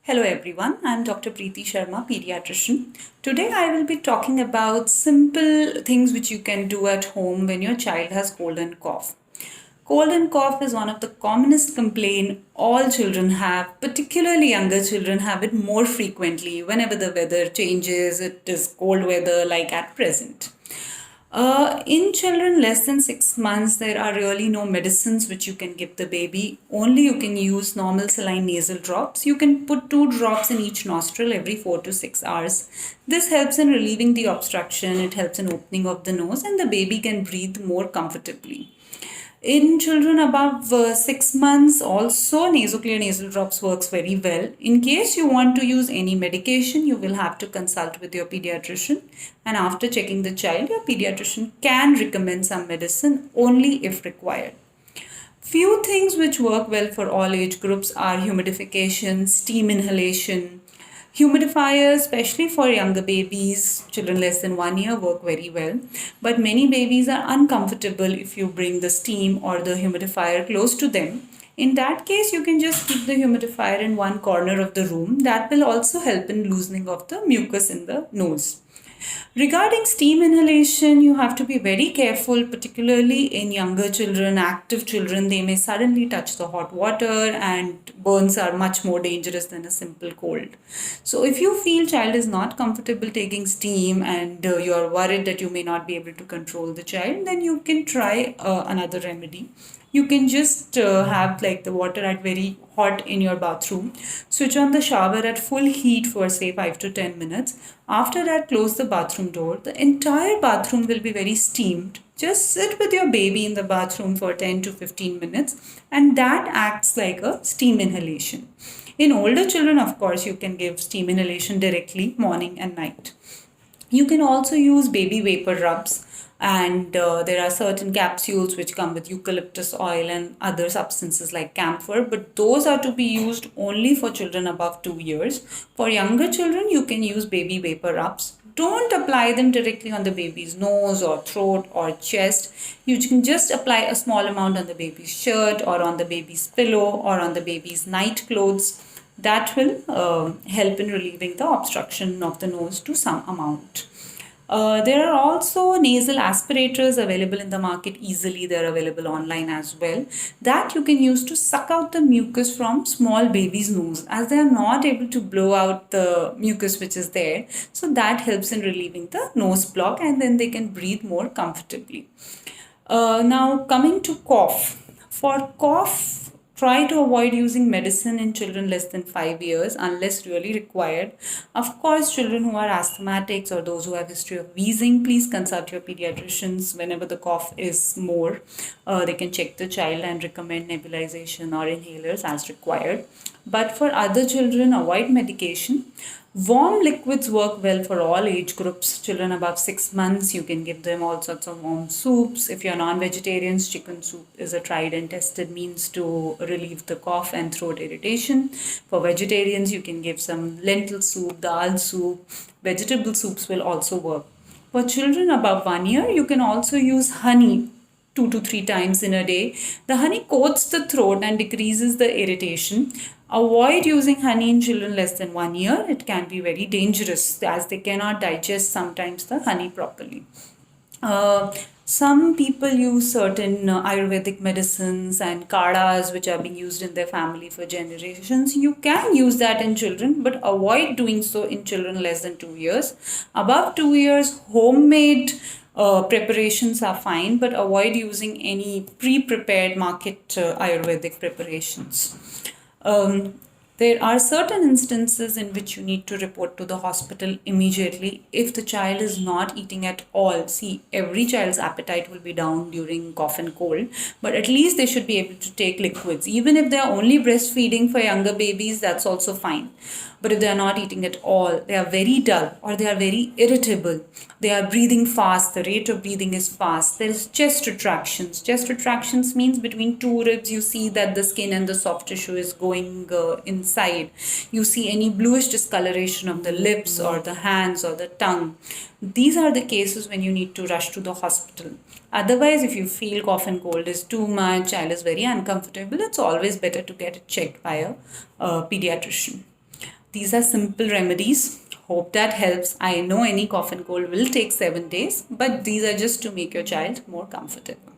Hello everyone, I'm Dr. Preeti Sharma, pediatrician. Today I will be talking about simple things which you can do at home when your child has cold and cough. Cold and cough is one of the commonest complaint all children have, particularly younger children have it more frequently whenever the weather changes, it is cold weather like at present. In children less than 6 months, there are really no medicines which you can give the baby. Only you can use normal saline nasal drops. You can put 2 drops in each nostril every 4 to 6 hours. This helps in relieving the obstruction, it helps in opening of the nose, and the baby can breathe more comfortably. In children above 6 months, also nasoclear nasal drops works very well. In case you want to use any medication, you will have to consult with your pediatrician. And after checking the child, your pediatrician can recommend some medicine only if required. Few things which work well for all age groups are humidification, steam inhalation. Humidifiers, especially for younger babies, children less than 1 year, work very well. But many babies are uncomfortable if you bring the steam or the humidifier close to them. In that case, you can just keep the humidifier in one corner of the room. That will also help in loosening of the mucus in the nose. Regarding steam inhalation, you have to be very careful, particularly in younger children, active children. They may suddenly touch the hot water, and burns are much more dangerous than a simple cold. So, if you feel child is not comfortable taking steam and you are worried that you may not be able to control the child, then you can try another remedy. You can just have like the water at very hot in your bathroom. Switch on the shower at full heat for say 5 to 10 minutes. After that, close the bathroom door. The entire bathroom will be very steamed. Just sit with your baby in the bathroom for 10 to 15 minutes, and that acts like a steam inhalation. In older children, of course, you can give steam inhalation directly morning and night. You can also use baby vapor rubs, and there are certain capsules which come with eucalyptus oil and other substances like camphor, but those are to be used only for children above 2 years. For younger children, you can use baby vapor rubs. Don't apply them directly on the baby's nose or throat or chest. You can just apply a small amount on the baby's shirt or on the baby's pillow or on the baby's night clothes. That will help in relieving the obstruction of the nose to some amount. There are also nasal aspirators available in the market easily. They're available online as well. That you can use to suck out the mucus from small baby's nose, as they are not able to blow out the mucus which is there. So that helps in relieving the nose block, and then they can breathe more comfortably. Now coming to cough. For cough, try to avoid using medicine in children less than 5 years unless really required. Of course, children who are asthmatics or those who have history of wheezing, please consult your pediatricians whenever the cough is more. They can check the child and recommend nebulization or inhalers as required. But for other children, avoid medication. Warm liquids work well for all age groups. Children above 6 months, you can give them all sorts of warm soups. If you're non-vegetarians, chicken soup is a tried and tested means to relieve the cough and throat irritation. For vegetarians, you can give some lentil soup, dal soup. Vegetable soups will also work. For children above 1 year, you can also use honey 2 to 3 times in a day. The honey coats the throat and decreases the irritation. Avoid using honey in children less than 1 year. It can be very dangerous as they cannot digest sometimes the honey properly. Some people use certain Ayurvedic medicines and kadas which are being used in their family for generations. You can use that in children, but avoid doing so in children less than 2 years. Above 2 years, homemade preparations are fine, but avoid using any pre-prepared market Ayurvedic preparations. There are certain instances in which you need to report to the hospital immediately if the child is not eating at all. See, every child's appetite will be down during cough and cold, but at least they should be able to take liquids. Even if they are only breastfeeding for younger babies, that's also fine. But if they are not eating at all, they are very dull or they are very irritable, they are breathing fast, the rate of breathing is fast, there is chest retractions. Chest retractions means between two ribs you see that the skin and the soft tissue is going inside. You see any bluish discoloration of the lips or the hands or the tongue. These are the cases when you need to rush to the hospital. Otherwise, if you feel cough and cold is too much, child is very uncomfortable, it's always better to get it checked by a pediatrician. These are simple remedies. Hope that helps. I know any cough and cold will take 7 days, but these are just to make your child more comfortable.